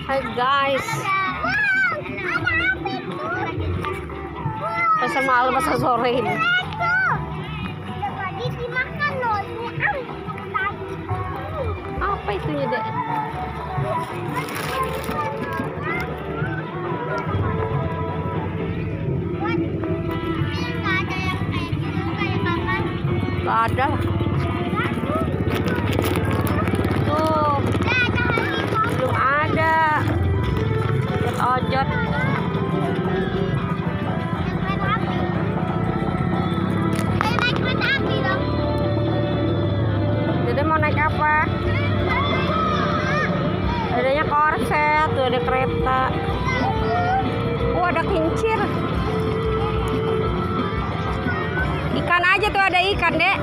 Hai guys, pasar malam pasar sore ini. Apa itunya dek? Gak ada. Tuh, belum ada. Lihat ojot. Dede mau naik apa? Adanya korset, tuh ada kereta. Ada kincir. Ikan aja tuh, ada ikan dek.